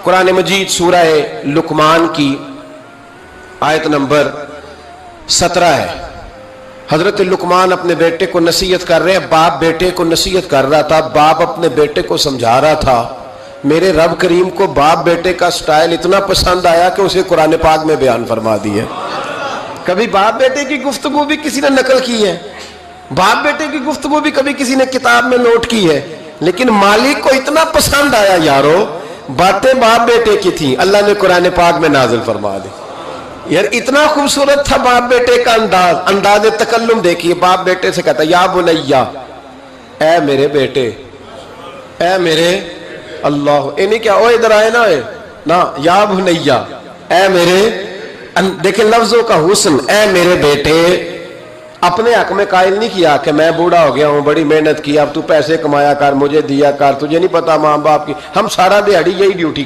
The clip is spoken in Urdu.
قرآن مجید سورہ لقمان کی آیت نمبر 17 ہے۔ حضرت لقمان اپنے بیٹے کو نصیحت کر رہے ہیں، باپ بیٹے کو نصیحت کر رہا تھا، باپ اپنے بیٹے کو سمجھا رہا تھا۔ میرے رب کریم کو باپ بیٹے کا سٹائل اتنا پسند آیا کہ اسے قرآن پاک میں بیان فرما دیا۔ کبھی باپ بیٹے کی گفتگو بھی کسی نے نقل کی ہے، باپ بیٹے کی گفتگو بھی کبھی کسی نے کتاب میں نوٹ کی ہے، لیکن مالک کو اتنا پسند آیا یارو، باتیں باپ بیٹے کی تھیں، اللہ نے قرآن پاک میں نازل فرما دی۔ یار اتنا خوبصورت تھا باپ بیٹے کا انداز تکلم دیکھیے، باپ بیٹے سے کہتا یا بنیا، اے میرے بیٹے، اے میرے اللہ، نہیں کیا او ادھر آئے نا یا بنیا، اے میرے، دیکھیں لفظوں کا حسن، اے میرے بیٹے۔ اپنے حق میں قائل نہیں کیا کہ میں بوڑھا ہو گیا ہوں، بڑی محنت کی، اب تو پیسے کمایا کر، مجھے دیا کر، تجھے نہیں پتا ماں باپ کی، ہم سارا دیہڑی یہی ڈیوٹی